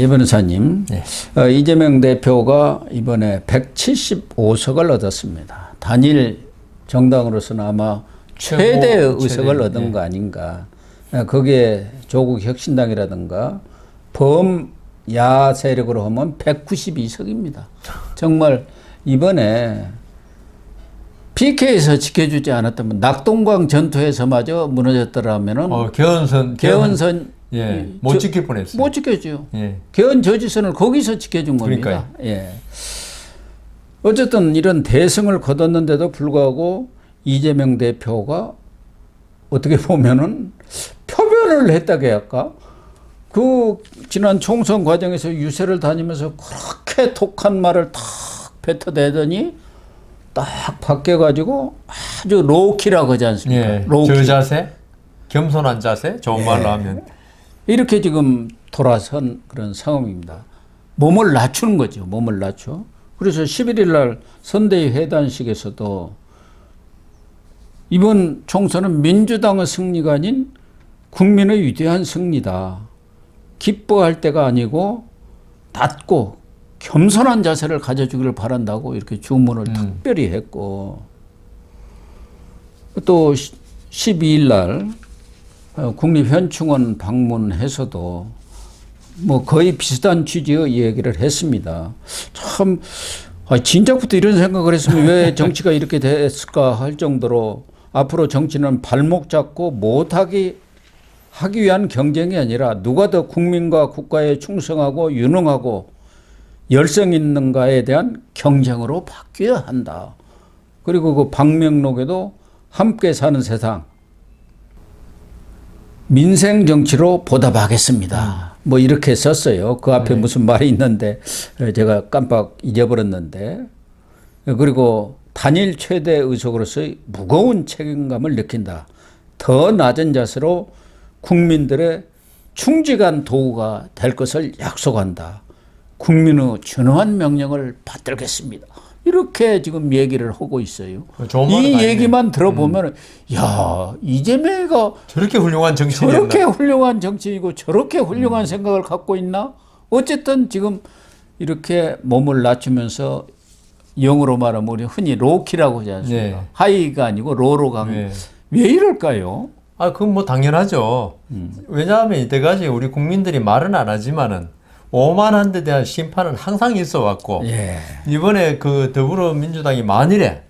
이 변호사님, 네. 이재명 대표가 이번에 175석을 얻었습니다. 단일 정당으로서는 아마 최대 의석을 얻은 거 아닌가. 거기에 조국 혁신당이라든가 범야 세력으로 하면 192석입니다. 정말 이번에 PK에서 지켜주지 않았다면 낙동강 전투에서마저 무너졌더라면은 개헌선 예, 못 지킬 뻔했어요. 못 지켜죠. 예. 개헌 저지선을 거기서 지켜준 겁니다. 그러니까요. 예. 어쨌든 이런 대승을 거뒀는데도 불구하고 이재명 대표가 어떻게 보면은 표변을 했다고 할까? 그 지난 총선 과정에서 유세를 다니면서 그렇게 독한 말을 탁 뱉어대더니 딱 바뀌어가지고 아주 로키라고 하지 않습니까? 예. 로키. 저자세, 겸손한 자세, 좋은 말로 하면 이렇게 지금 돌아선 그런 상황입니다. 몸을 낮추는 거죠. 몸을 낮춰. 그래서 11일 날 선대위 회단식에서도 이번 총선은 민주당의 승리가 아닌 국민의 위대한 승리다. 기뻐할 때가 아니고 낮고 겸손한 자세를 가져주기를 바란다고 이렇게 주문을 특별히 했고, 또 12일 날 국립현충원 방문해서도 뭐 거의 비슷한 취지의 얘기를 했습니다. 참, 진작부터 이런 생각을 했으면 왜 정치가 이렇게 됐을까 할 정도로 앞으로 정치는 발목 잡고 못하게 하기 위한 경쟁이 아니라 누가 더 국민과 국가에 충성하고 유능하고 열성 있는가에 대한 경쟁으로 바뀌어야 한다. 그리고 그 방명록에도 함께 사는 세상, 민생 정치로 보답하겠습니다. 뭐 이렇게 썼어요. 그 앞에 무슨 말이 있는데 제가 깜빡 잊어버렸는데, 그리고 단일 최대 의석으로서의 무거운 책임감을 느낀다. 더 낮은 자세로 국민들의 충직한 도구가 될 것을 약속한다. 국민의 준엄한 명령을 받들겠습니다. 이렇게 지금 얘기를 하고 있어요. 이 얘기만 들어보면 야, 이재명이가 저렇게 훌륭한 정치인이었나? 저렇게 훌륭한 정치이고 저렇게 훌륭한 생각을 갖고 있나? 어쨌든 지금 이렇게 몸을 낮추면서 영어로 말하면 우리 흔히 로키라고 하지 않습니까? 네. 하이가 아니고 로로 간. 네. 왜 이럴까요? 그건 뭐 당연하죠. 왜냐하면 이때까지 우리 국민들이 말은 안 하지만은 오만한 데 대한 심판은 항상 있어 왔고, 예. 이번에 그 더불어민주당이 만일에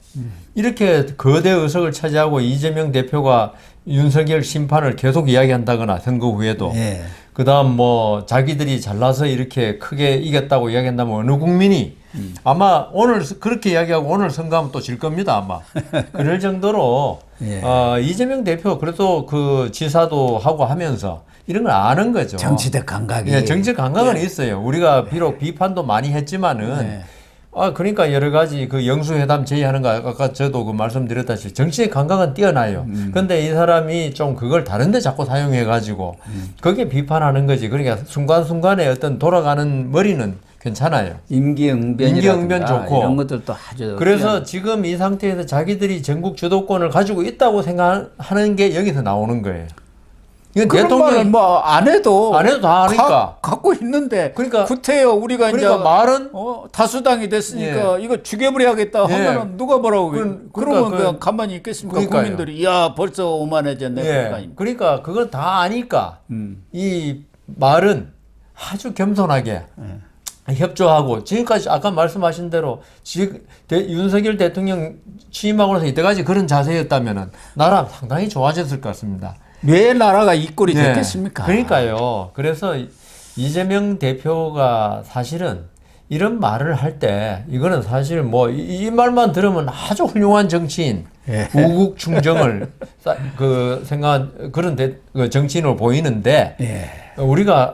이렇게 거대 의석을 차지하고 이재명 대표가 윤석열 심판을 계속 이야기한다거나 선거 후에도, 예. 그 다음 뭐 자기들이 잘나서 이렇게 크게 이겼다고 이야기한다면 어느 국민이 아마 오늘 그렇게 이야기하고 오늘 선거하면 또 질 겁니다, 아마. 그럴 정도로 예. 이재명 대표 그래도 그 지사도 하고 하면서 이런 걸 아는 거죠. 정치적 감각이. 예, 정치적 감각은 있어요. 우리가 비록 비판도 많이 했지만은 그러니까 여러 가지 그 영수회담 제의하는 거 아까 저도 그 말씀드렸다시피 정치적 감각은 뛰어나요. 근데 이 사람이 좀 그걸 다른데 자꾸 사용해가지고 그게 비판하는 거지. 그러니까 순간순간에 어떤 돌아가는 머리는 괜찮아요. 임기응변 좋고 이런 것들도 아주. 그래서 지금 이 상태에서 자기들이 전국 주도권을 가지고 있다고 생각하는 게 여기서 나오는 거예요. 이건 대통령은 뭐 안 해도 다 하니까 갖고 있는데. 그러니까 구태여 우리가 이제 말은 다수당이 됐으니까 이거 죽여버려야겠다 하면은 누가 뭐라고 그러면 그냥 가만히 있겠습니까? 그러니까요. 국민들이 야 벌써 오만해졌네. 그러니까 그걸 다 아니까 이 말은 아주 겸손하게 협조하고 지금까지 아까 말씀하신 대로 윤석열 대통령 취임하고 나서 이때까지 그런 자세였다면은 나라 상당히 좋아졌을 것 같습니다. 왜 나라가 이 꼴이 됐겠습니까? 그러니까요. 그래서 이재명 대표가 사실은 이런 말을 할 때 이거는 사실 뭐 이 말만 들으면 아주 훌륭한 정치인, 우국 충정을 생각한 그런 그 정치인으로 보이는데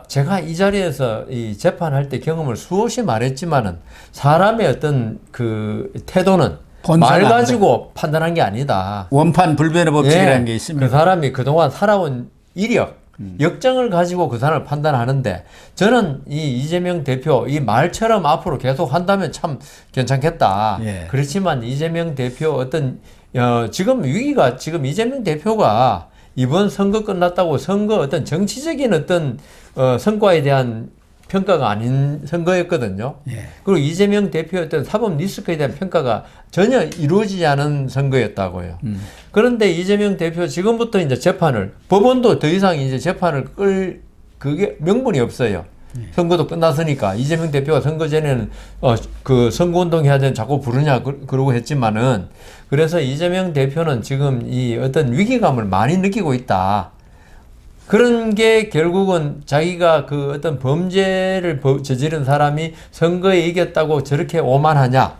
제가 이 자리에서 이 재판할 때 경험을 수없이 말했지만은 사람의 어떤 그 태도는 말 가지고 판단한 게 아니다. 원판 불변의 법칙이라는 게 있습니다. 그 사람이 그동안 살아온 이력, 역정을 가지고 그 사람을 판단하는데 저는 이 이재명 대표 이 말처럼 앞으로 계속 한다면 참 괜찮겠다. 그렇지만 이재명 대표 지금 위기가 지금 이재명 대표가 이번 선거 끝났다고 선거 어떤 정치적인 어떤 성과에 대한 평가가 아닌 선거였거든요. 예. 그리고 이재명 대표의 어떤 사법 리스크에 대한 평가가 전혀 이루어지지 않은 선거였다고요. 그런데 이재명 대표 지금부터 이제 재판을, 법원도 더 이상 이제 재판을 그게 명분이 없어요. 선거도 끝났으니까. 이재명 대표가 선거 전에는 그 선거운동 해야 되는 자꾸 부르냐 그러고 했지만은, 그래서 이재명 대표는 지금 이 어떤 위기감을 많이 느끼고 있다. 그런 게 결국은 자기가 그 어떤 범죄를 저지른 사람이 선거에 이겼다고 저렇게 오만하냐,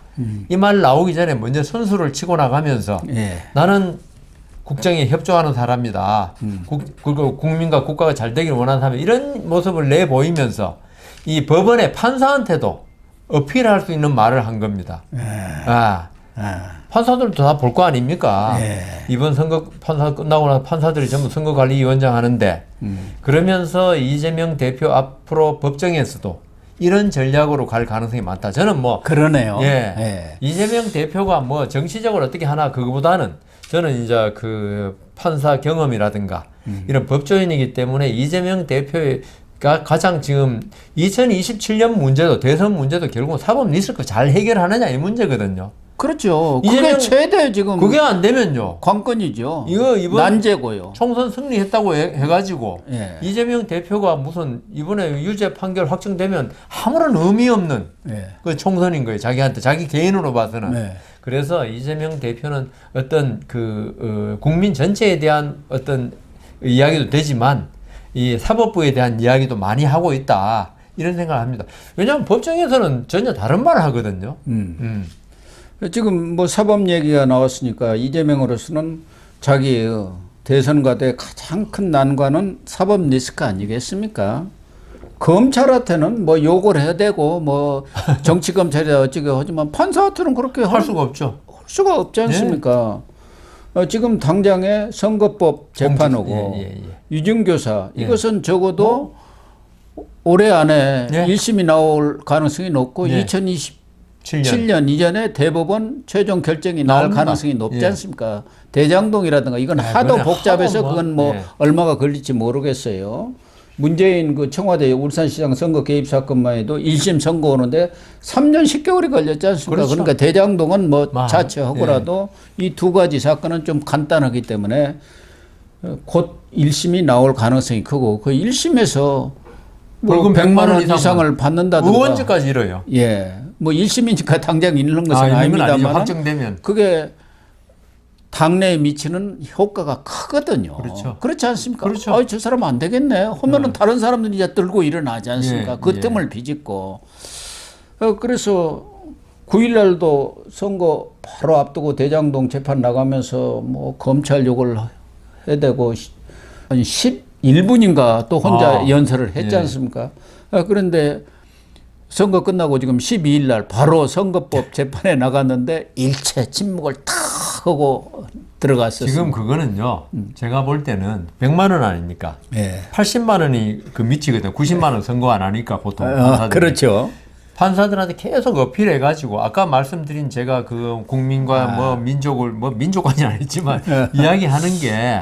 이 말 나오기 전에 먼저 선수를 치고 나가면서 예. 나는 국정에 협조하는 사람이다. 그리고 국민과 국가가 잘 되기를 원하는 사람, 이런 모습을 내보이면서 이 법원의 판사한테도 어필할 수 있는 말을 한 겁니다. 판사들도 다 볼 거 아닙니까? 예. 이번 선거 판사 끝나고 나서 판사들이 전부 선거관리위원장 하는데, 그러면서 이재명 대표 앞으로 법정에서도 이런 전략으로 갈 가능성이 많다. 저는 뭐 그러네요. 예. 예. 이재명 대표가 뭐 정치적으로 어떻게 하나 그거보다는 저는 이제 그 판사 경험이라든가 이런 법조인이기 때문에 이재명 대표가 가장 지금 2027년 문제도, 대선 문제도 결국은 사법 리스크 잘 해결하느냐 이 문제거든요. 그렇죠. 그게 이재명- 최대 지금 그게 안 되면요. 관건이죠. 이거 이번 난제고요. 총선 승리했다고 해가지고 예. 이재명 대표가 무슨 이번에 유죄 판결 확정되면 아무런 의미 없는 예. 그 총선인 거예요. 자기한테, 자기 개인으로 봐서는. 네. 그래서 이재명 대표는 어떤 국민 전체에 대한 어떤 이야기도 되지만 이 사법부에 대한 이야기도 많이 하고 있다. 이런 생각을 합니다. 왜냐하면 법정에서는 전혀 다른 말을 하거든요. 지금 뭐 사법 얘기가 나왔으니까 이재명으로서는 자기 대선과대 가장 큰 난관은 사법 리스크 아니겠습니까? 검찰한테는 뭐 욕을 해야 되고 뭐 정치 검찰이 어찌게 하지만 판사한테는 그렇게 할 수가 없죠. 할 수가 없지 않습니까? 지금 당장에 선거법 재판하고 유증교사 이것은 적어도 올해 안에 예. 1심이 나올 가능성이 높고 예. 2027년 이전에 대법원 최종 결정이 나올 나옵니다. 가능성이 높지 예. 않습니까? 대장동이라든가 이건 하도 그거는 복잡해서 하도 뭐, 그건 뭐 예. 얼마가 걸릴지 모르겠어요. 문재인 그 청와대 울산시장 선거 개입 사건만 해도 1심 선고 오는데 3년 10개월이 걸렸지 않습니까? 그렇죠. 그러니까 대장동은 뭐 예. 자처하고라도 이 두 가지 사건은 좀 간단하기 때문에 곧 1심이 나올 가능성이 크고 그 1심에서 뭐 벌금 100만 원 이상만. 이상을 받는다든가. 의원직까지 이뤄요. 예. 뭐 1심이니까 당장 잃는 것은 있는 건 아니죠. 아닙니다만 확정되면. 그게 당내에 미치는 효과가 크거든요. 그렇죠. 그렇지 않습니까? 그렇죠. 아, 저 사람 안 되겠네. 하면은 다른 사람들이 이제 들고 일어나지 않습니까? 예, 그 예. 틈을 비집고. 그래서 9일 날도 선거 바로 앞두고 대장동 재판 나가면서 뭐 검찰 욕을 해대고 한 11분인가 또 혼자 연설을 했지 예. 않습니까? 그런데 선거 끝나고 지금 12일 날 바로 선거법 재판에 나갔는데 일체 침묵을 탁 하고 들어갔었어요. 지금 그거는요. 제가 볼 때는 100만 원 아닙니까? 예. 80만 원이 그 미치거든요. 90만 원 선거 안 하니까 보통 판사들이. 그렇죠. 판사들한테 계속 어필해가지고 아까 말씀드린 제가 그 국민과 뭐 민족을 뭐 민족까지 는 아니지만 이야기하는 게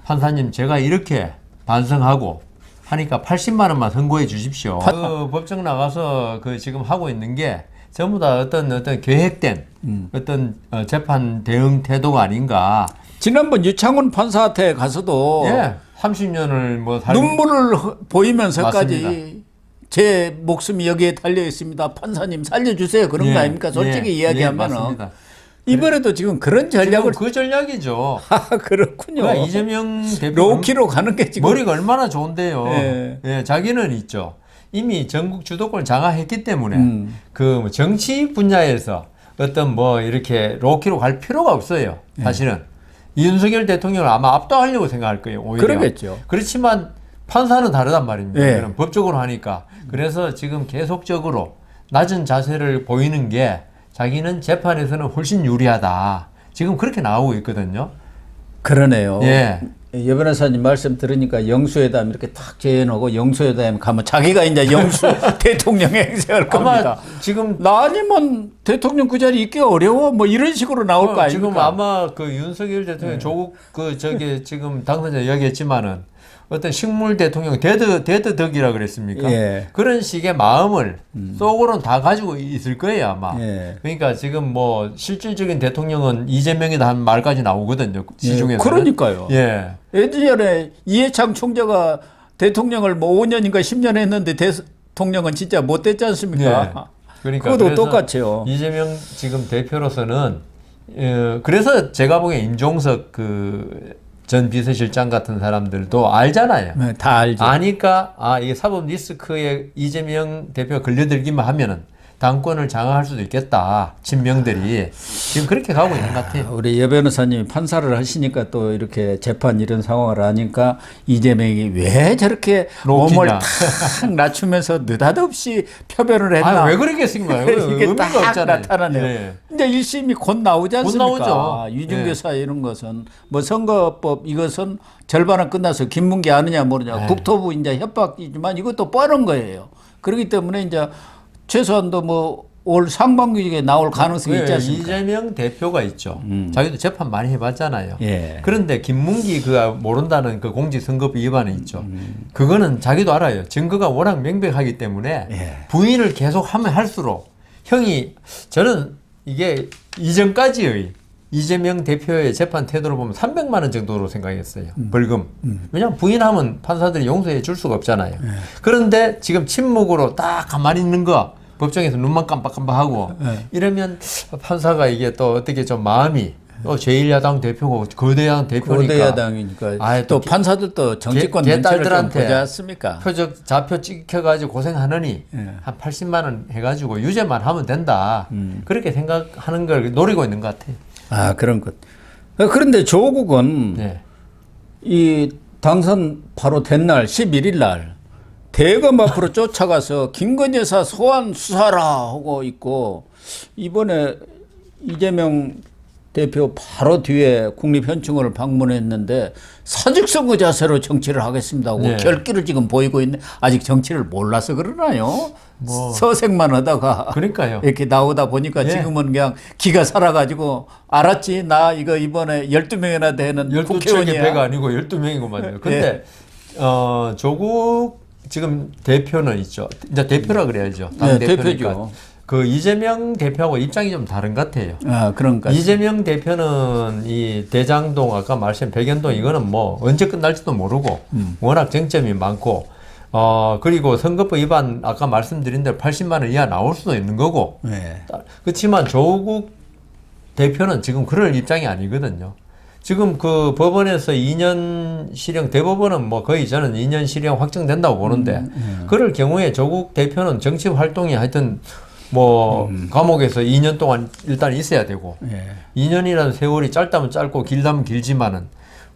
판사님 제가 이렇게 반성하고 하니까 80만 원만 선고해 주십시오. 그 법정 나가서 그 지금 하고 있는 게 전부 다 어떤 계획된 어떤 재판 대응 태도가 아닌가. 지난번 유창훈 판사한테 가서도 예, 30년을 뭐 눈물을 보이면서까지 맞습니다. 제 목숨이 여기에 달려 있습니다. 판사님 살려주세요. 그런 거 아닙니까? 솔직히 이야기하면은 맞습니다. 이번에도 지금 그런 전략을 지금 그 전략이죠. 그렇군요. 그러니까 이재명 대표 로키로 가는 게 지금 머리가 얼마나 좋은데요. 예. 예, 자기는 있죠. 이미 전국 주도권을 장악했기 때문에 그 정치 분야에서 어떤 뭐 이렇게 로키로 갈 필요가 없어요. 사실은 윤석열 대통령을 아마 압도하려고 생각할 거예요. 오히려. 그러겠죠. 그렇지만 판사는 다르단 말입니다. 예. 이거는 법적으로 하니까. 그래서 지금 계속적으로 낮은 자세를 보이는 게 자기는 재판에서는 훨씬 유리하다. 지금 그렇게 나오고 있거든요. 그러네요. 예. 여 변호사님 말씀 들으니까 영수회담 이렇게 탁 재해놓고 영수회담 가면 자기가 이제 영수 대통령 행세할 겁니다. 지금 나 아니면 대통령 그 자리 있기 어려워 뭐 이런 식으로 나올 거 아닙니까? 지금 아마 그 윤석열 대통령 조국 그 저기 지금 당선자 이야기했지만은 어떤 식물 대통령 데드덕이라 그랬습니까? 예. 그런 식의 마음을 속으로는 다 가지고 있을 거예요 아마. 예. 그러니까 지금 뭐 실질적인 대통령은 이재명이다 한 말까지 나오거든요 시중에서. 그러니까요. 예. 예전에 이해창 총재가 대통령을 뭐 5년인가 10년 했는데 대통령은 진짜 못 됐지 않습니까? 예. 그러니까 그것도 그래서 똑같죠. 이재명 지금 대표로서는 그래서 제가 보기엔 임종석 그 전 비서실장 같은 사람들도 알잖아요. 네, 다 알죠. 아니까 이게 사법 리스크에 이재명 대표가 걸려들기만 하면은 당권을 장악할 수도 있겠다. 친명들이 지금 그렇게 가고 있는 것 같아요. 우리 여 변호사님이 판사를 하시니까 또 이렇게 재판 이런 상황을 하니까 이재명이 왜 저렇게 로키냐. 몸을 탁 낮추면서 느닷없이 표별을 했나? 왜 그렇게 쓴 거예요? 이게 의미가 딱 없잖아요. 나타나네요. 예. 이제 1심이 곧 나오지 않습니까? 곧 나오죠. 유증교사 이런 것은 뭐 선거법 이것은 절반은 끝나서 김문기 아느냐 모르냐 국토부 이제 협박이지만 이것도 뻔한 거예요. 그렇기 때문에 이제 최소한도 뭐 올 상반기에 나올 가능성이 있지 않습니까? 이재명 대표가 있죠. 자기도 재판 많이 해봤잖아요. 예. 그런데 김문기 그가 모른다는 그 공직선거법 위반이 있죠. 그거는 자기도 알아요. 증거가 워낙 명백하기 때문에 예. 부인을 계속하면 할수록 형이 저는 이게 이전까지의 이재명 대표의 재판 태도를 보면 300만 원 정도로 생각했어요. 벌금. 왜냐하면 부인하면 판사들이 용서해 줄 수가 없잖아요. 그런데 지금 침묵으로 딱 가만히 있는 거 법정에서 눈만 깜빡깜빡하고 이러면 판사가 이게 또 어떻게 좀 마음이 제1야당 대표고 거대야당 대표니까 거대야당이니까 또 판사들도 정치권 눈치를 좀 보지 않습니까? 표적 좌표 찍혀가지고 고생하느니 한 80만 원 해가지고 유죄만 하면 된다. 그렇게 생각하는 걸 노리고 있는 것 같아요. 아 그런 것. 그런데 조국은 네. 이 당선 바로 된 날 11일 날 대검 앞으로 쫓아가서 김건희 여사 소환 수사라 하고 있고 이번에 이재명 대표 바로 뒤에 국립현충원을 방문했는데 사직선거 자세로 정치를 하겠습니다 하고 네. 결기를 지금 보이고 있는 아직 정치를 몰라서 그러나요? 서색만 하다가 그러니까요. 이렇게 나오다 보니까 예. 지금은 그냥 기가 살아가지고 알았지 나 이거 이번에 12명이나 되는 12척의 국회의원이야. 배가 아니고 12명이고만요. 근데 조국 지금 대표는 있죠. 이제 대표라 그래야죠. 당 네, 대표니까. 대표죠. 그 이재명 대표하고 입장이 좀 다른 것 같아요. 아, 그런가. 이재명 대표는 이 대장동 아까 말씀 백연동 이거는 뭐 언제 끝날지도 모르고 워낙 쟁점이 많고 그리고 선거법 위반 아까 말씀드린 대로 80만 원 이하 나올 수도 있는 거고 네. 그렇지만 조국 대표는 지금 그럴 입장이 아니거든요. 지금 그 법원에서 2년 실형 대법원은 뭐 거의 저는 2년 실형 확정된다고 보는데 그럴 경우에 조국 대표는 정치 활동이 하여튼 뭐 감옥에서 2년 동안 일단 있어야 되고 2년이라는 세월이 짧다면 짧고 길다면 길지만은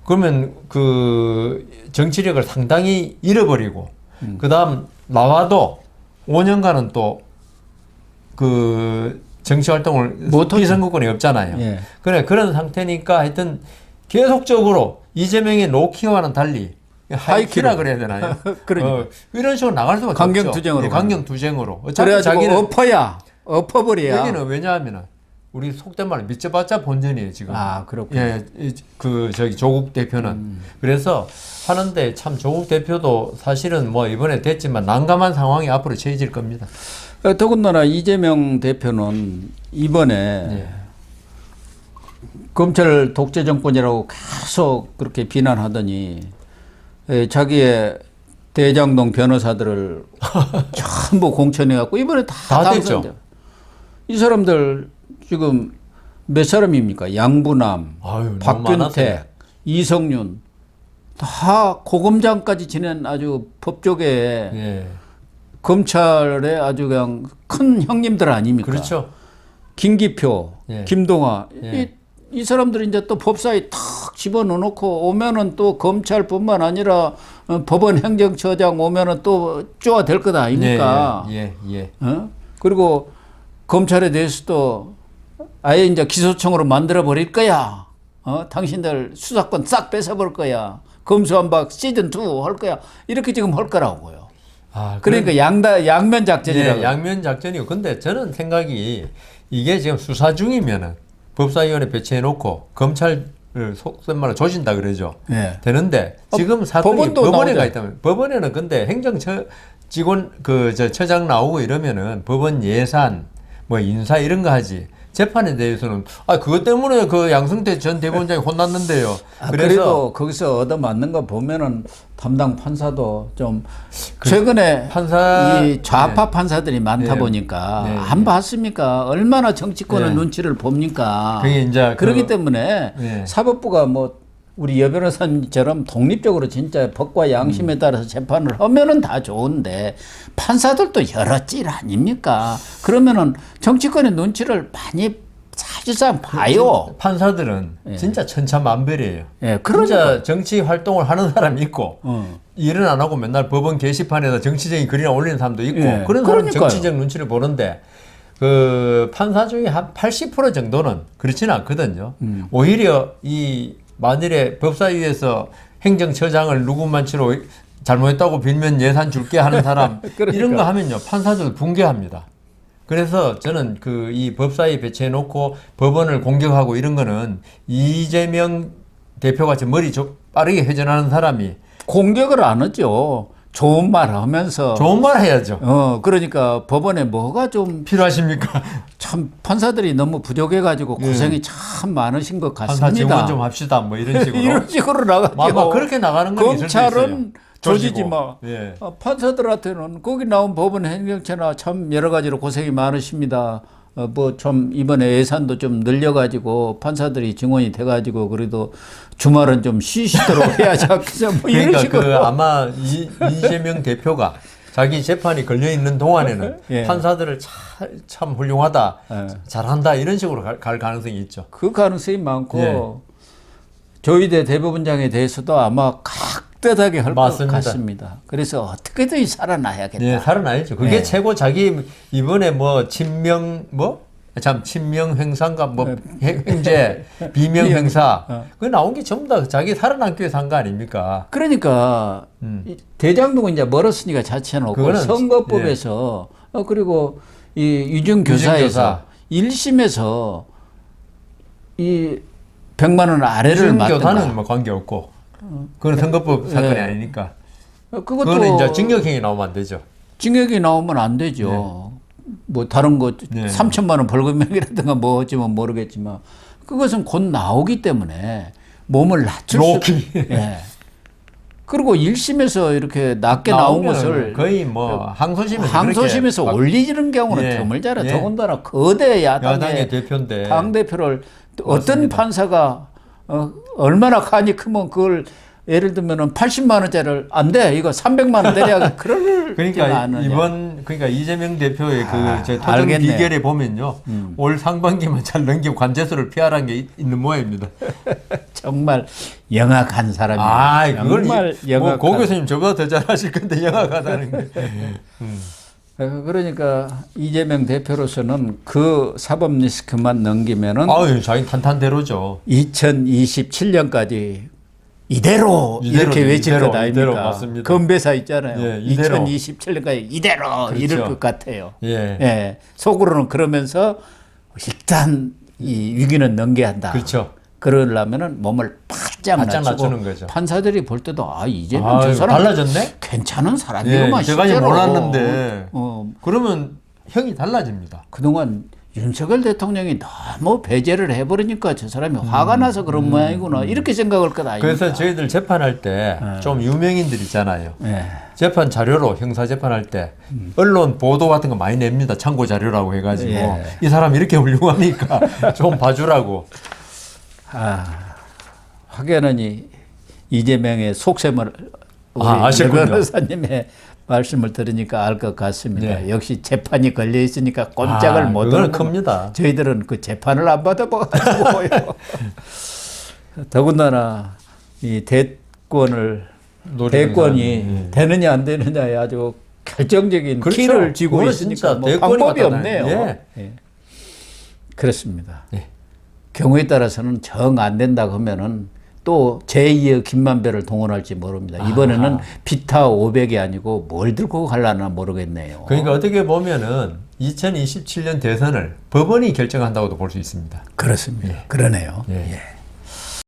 그러면 그 정치력을 상당히 잃어버리고 그다음 나와도 5년간은 또 그 정치 활동을 비선거권이 없잖아요. 예. 그래 그런 상태니까 하여튼 계속적으로 이재명의 로키와는 달리 하이키라 그래야 되나요? 그러니까. 이런 식으로 나갈 수밖에 없죠. 강경투쟁으로 네, 강경투쟁으로. 어차피 그래가지고 자기는 엎어버려야. 여기는 왜냐하면 우리 속된 말로 믿져봤자 본전이에요 지금. 아 그렇군요. 예, 그 저기 조국 대표는 그래서 하는데 참 조국 대표도 사실은 뭐 이번에 됐지만 난감한 상황이 앞으로 처해질 겁니다. 더군다나 이재명 대표는 이번에 예. 검찰 독재 정권이라고 계속 그렇게 비난하더니 자기의 대장동 변호사들을 전부 공천해갖고 이번에 다 됐죠. 당선돼. 이 사람들 지금 몇 사람입니까? 양부남, 아유, 너무 박균택, 많았어요. 이성윤 다 고검장까지 지낸 아주 법조계 예. 검찰의 아주 그냥 큰 형님들 아닙니까? 그렇죠. 김기표, 예. 김동화 예. 이 사람들이 이제 또 법사에 탁 집어넣고 오면은 또 검찰뿐만 아니라 법원 행정처장 오면은 또 쪼아될 거다 아닙니까? 예. 어? 그리고 검찰에 대해서도 아예 이제 기소청으로 만들어 버릴 거야. 당신들 수사권 싹 뺏어버릴 거야. 검수한박 시즌 2 할 거야. 이렇게 지금 할 거라고요. 아, 그러니까 양면 작전이라고. 네, 양면 작전이고. 근데 저는 생각이 이게 지금 수사 중이면은 법사위원회 배치해놓고 검찰을 속된 말로 조진다 그러죠. 네. 되는데 지금 사건이 법원도 법원에 나오죠. 가 있다면 법원에는 근데 행정처 직원 처장 나오고 이러면은 법원 예산 뭐 인사 이런 거 하지. 재판에 대해서는 그것 때문에 그 양승태 전 대법원장이 혼났는데요. 그래도 거기서 얻어맞는 거 보면은 담당 판사도 좀 최근에 이 좌파 판사들이 많다 보니까 안 봤습니까? 얼마나 정치권의 눈치를 봅니까? 그게 이제 그렇기 때문에 사법부가 뭐 우리 여 변호사님처럼 독립적으로 진짜 법과 양심에 따라서 재판을 하면은 다 좋은데 판사들도 여러 질 아닙니까? 그러면은 정치권의 눈치를 많이 사실상 봐요. 판사들은 진짜 천차만별이에요. 예, 진짜 정치 활동을 하는 사람이 있고 일은 안 하고 맨날 법원 게시판에다 정치적인 글이나 올리는 사람도 있고 그런 사람은 정치적 눈치를 보는데 그 판사 중에 한 80% 정도는 그렇지는 않거든요. 오히려 이 만일에 법사위에서 행정처장을 누구만치로 잘못했다고 빌면 예산 줄게 하는 사람 이런 거 하면요 판사들 붕괴합니다. 그래서 저는 그 이 법사위 배치해 놓고 법원을 공격하고 이런 거는 이재명 대표같이 머리 빠르게 회전하는 사람이 공격을 안 하죠. 좋은 말 하면서. 좋은 말 해야죠. 그러니까 법원에 뭐가 좀 필요하십니까? 참 판사들이 너무 부족해가지고 고생이 참 많으신 것 같습니다. 판사 지원 좀 합시다. 뭐 이런 식으로. 이런 식으로 나가죠. 아마 그렇게 나가는 건 검찰은 조지지 마. 예. 판사들한테는 거기 나온 법원 행정처나 참 여러 가지로 고생이 많으십니다. 뭐 좀 이번에 예산도 좀 늘려가지고 판사들이 증원이 돼가지고 그래도 주말은 좀 쉬시도록 해야지 않겠어. 뭐 이런 그러니까 식으로. 그 아마 이재명 대표가 자기 재판이 걸려 있는 동안에는 판사들을 참 훌륭하다, 잘한다 이런 식으로 갈 가능성이 있죠. 그 가능성이 많고 조희대 대법원장에 대해서도 아마 깍듯하게 할 것 같습니다. 그래서 어떻게든 살아나야겠다. 네, 살아나야죠. 그게 최고 자기 이번에 뭐 친명 횡사인가 뭐 횡재 비명 횡사 그 나온 게 전부 다 자기 살아남기 위해서 한 거 아닙니까? 그러니까 대장동은 이제 멀었으니까 자체해놓고 선거법에서 그리고 이 유증교사에서 1심에서 이 100만 원 아래를 맞든가. 유증교사는 뭐 관계 없고 그건 선거법 사건이 아니니까. 그거는 이제 징역형이 나오면 안 되죠. 징역이 나오면 안 되죠. 뭐 다른 거 3천만 원 벌금형이라든가 뭐 어찌면 모르겠지만 그것은 곧 나오기 때문에 몸을 낮출 수. 그리고 1심에서 이렇게 낮게 나온 것을 거의 뭐 항소심에서 올리는 경우는 드물잖아. 더군다나 거대 야당의 대표인데 당대표를 어떤 판사가 얼마나 간이 크면 그걸 예를 들면은 80만 원짜리를 안 돼. 이거 300만 원 내려야 그럴 그러니까 그러니까 이재명 대표의 그 토론 비결에 보면요. 올 상반기만 잘 넘기고 관제소를 피하라는 게 있는 모양입니다. 정말 영악한 사람이에요. 정말 영악한. 고 교수님 저보다 더 잘하실 건데 영악하다는 게. 그러니까 이재명 대표로서는 그 사법 리스크만 넘기면은 자기 탄탄대로죠. 2027년까지 이대로 이렇게 외칠 것 아닙니까? 건배사 있잖아요. 2027년까지 이대로 이럴 것 같아요. 속으로는 그러면서 일단 이 위기는 넘겨야 한다. 그렇죠. 그러려면은 몸을 바짝 낮추는 거죠. 판사들이 볼 때도 이제는 저 사람 달라졌네? 괜찮은 사람이구만. 제가 몰랐는데 그러면 형이 달라집니다. 그동안 윤석열 대통령이 너무 배제를 해버리니까 저 사람이 화가 나서 그런 모양이구나 이렇게 생각할 것 아닙니까? 그래서 저희들 재판할 때 좀 유명인들 있잖아요. 재판 자료로 형사 재판할 때 언론 보도 같은 거 많이 냅니다. 참고 자료라고 해가지고 이 사람 이렇게 훌륭하니까 좀 봐주라고. 확연히 이재명의 속셈을 우리 변호사님의 말씀을 들으니까 알 것 같습니다. 역시 재판이 걸려 있으니까 꼼짝을 못 하는 겁니다. 저희들은 그 재판을 안 받아봐가지고요. 더군다나 이 대권이 되느냐 안 되느냐에 아주 결정적인 키를 쥐고 있으니까 뭐 방법이 없네요. 그렇습니다. 경우에 따라서는 정 안 된다고 하면은 또 제2의 김만배를 동원할지 모릅니다. 이번에는 비타 500이 아니고 뭘 들고 갈라나 모르겠네요. 그러니까 어떻게 보면은 2027년 대선을 법원이 결정한다고도 볼 수 있습니다. 그렇습니다. 그러네요. 예. 예.